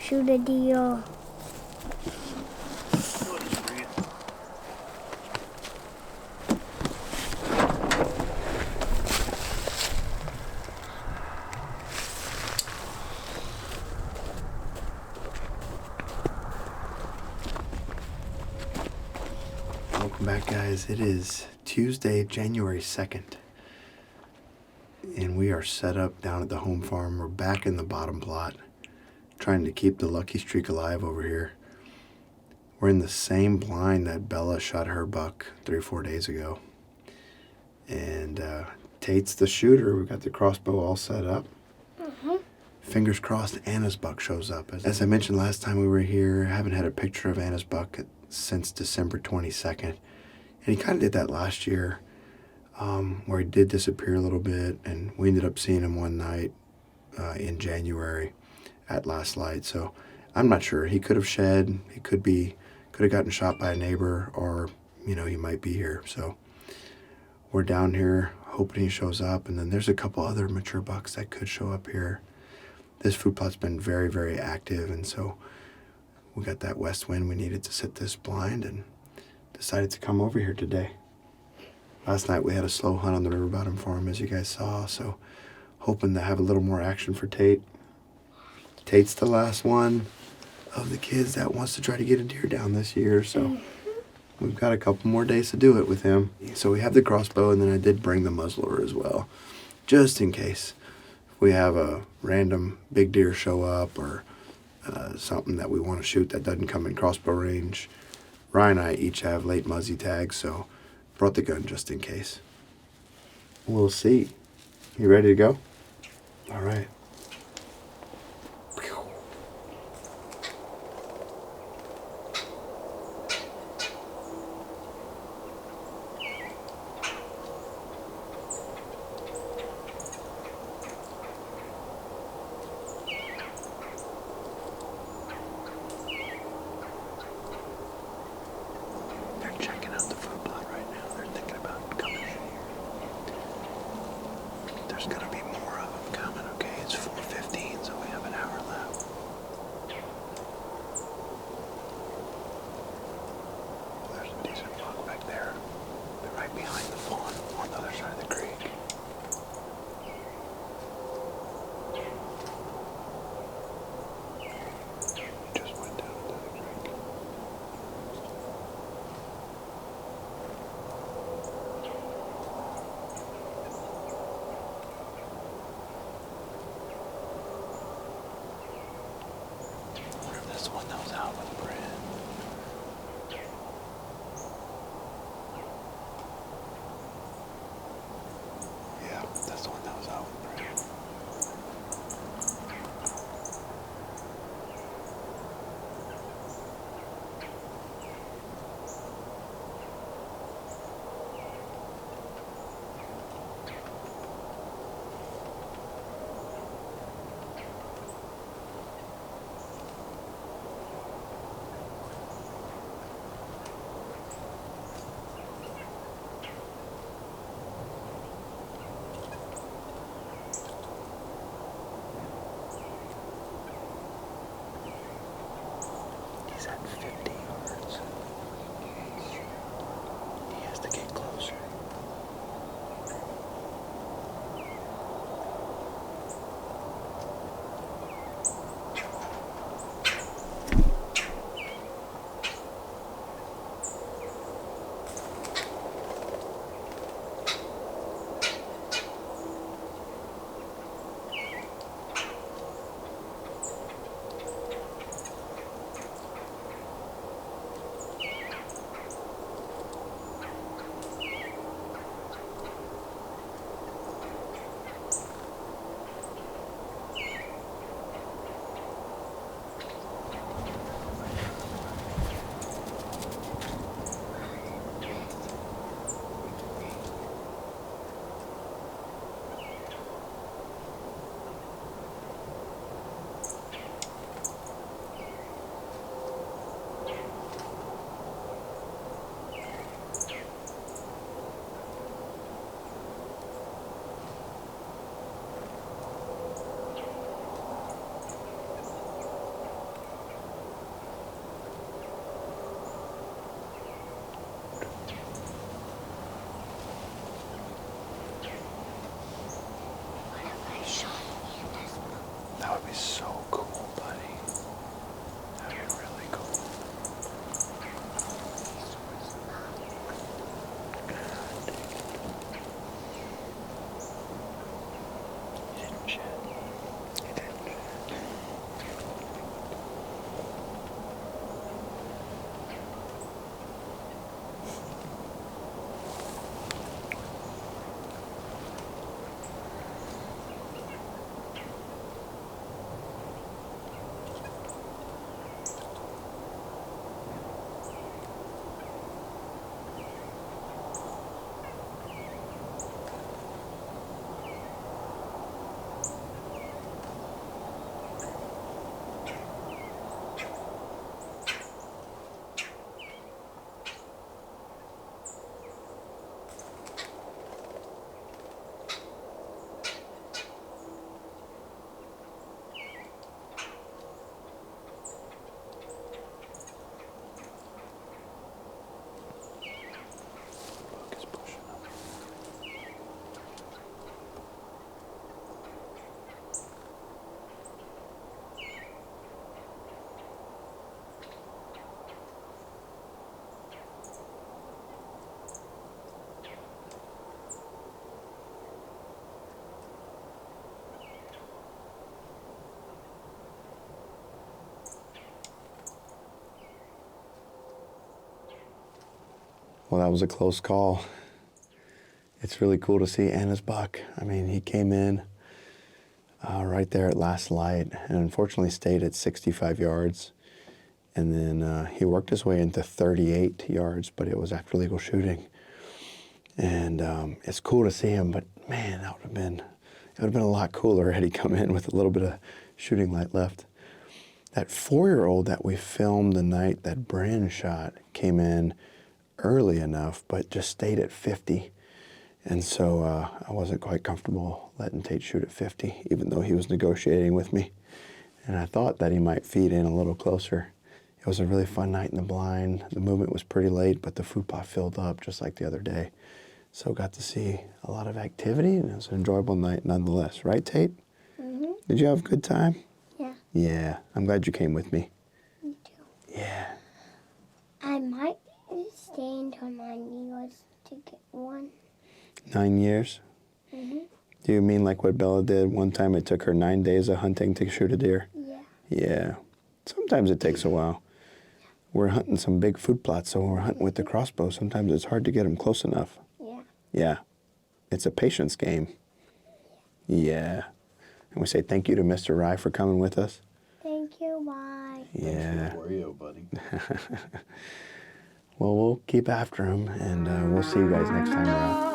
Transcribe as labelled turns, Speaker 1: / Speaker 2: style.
Speaker 1: shoot a deer.
Speaker 2: Welcome back, guys. It is Tuesday, January 2nd, and we are set up down at the home farm. We're back in the bottom plot, trying to keep the lucky streak alive over here. We're in the same blind that Bella shot her buck 3 or 4 days ago. And Tate's the shooter. We've got the crossbow all set up. Fingers crossed Anna's buck shows up. As I mentioned last time we were here, I haven't had a picture of Anna's buck since December 22nd. And he kind of did that last year, where he did disappear a little bit, and we ended up seeing him one night in January at Last Light. So I'm not sure. He could have shed. He could have gotten shot by a neighbor, or he might be here. So we're down here hoping he shows up, and then there's a couple other mature bucks that could show up here. This food plot's been very, very active, and so we got that west wind we needed to set this blind, and decided to come over here today. Last night we had a slow hunt on the river bottom for him, as you guys saw, so hoping to have a little more action for Tate. Tate's the last one of the kids that wants to try to get a deer down this year, so we've got a couple more days to do it with him. So we have the crossbow, and then I did bring the muzzleloader as well, just in case we have a random big deer show up, or something that we want to shoot that doesn't come in crossbow range. Ryan and I each have late muzzy tags, so brought the gun just in case. We'll see. You ready to go? All right. Checking out the food plot right now. They're thinking about coming in here. There's gonna be more of them coming, okay? It's Well, that was a close call. It's really cool to see Anna's buck. I mean, he came in right there at last light and unfortunately stayed at 65 yards. And then he worked his way into 38 yards, but it was after legal shooting. And it's cool to see him, but man, it would have been a lot cooler had he come in with a little bit of shooting light left. That 4-year-old that we filmed the night that Bryn shot came in early enough, but just stayed at 50. And so I wasn't quite comfortable letting Tate shoot at 50, even though he was negotiating with me. And I thought that he might feed in a little closer. It was a really fun night in the blind. The movement was pretty late, but the food plot filled up just like the other day. So got to see a lot of activity, and it was an enjoyable night nonetheless. Right, Tate?
Speaker 1: Mm-hmm.
Speaker 2: Did you have a good time?
Speaker 1: Yeah.
Speaker 2: Yeah. I'm glad you came with me.
Speaker 1: Me too.
Speaker 2: Yeah.
Speaker 1: I might stay until 9 years to get one.
Speaker 2: 9 years?
Speaker 1: Mm-hmm.
Speaker 2: Do you mean like what Bella did? One time it took her 9 days of hunting to shoot a deer?
Speaker 1: Yeah.
Speaker 2: Yeah. Sometimes it takes a while. We're hunting some big food plots, so when we're hunting with the crossbow, sometimes it's hard to get them close enough.
Speaker 1: Yeah.
Speaker 2: Yeah. It's a patience game. Yeah. And we say thank you to Mr. Rye for coming with us.
Speaker 1: Thank you, bye.
Speaker 2: Yeah.
Speaker 3: Thanks for the Oreo, buddy.
Speaker 2: Well, we'll keep after him, and we'll see you guys next time around.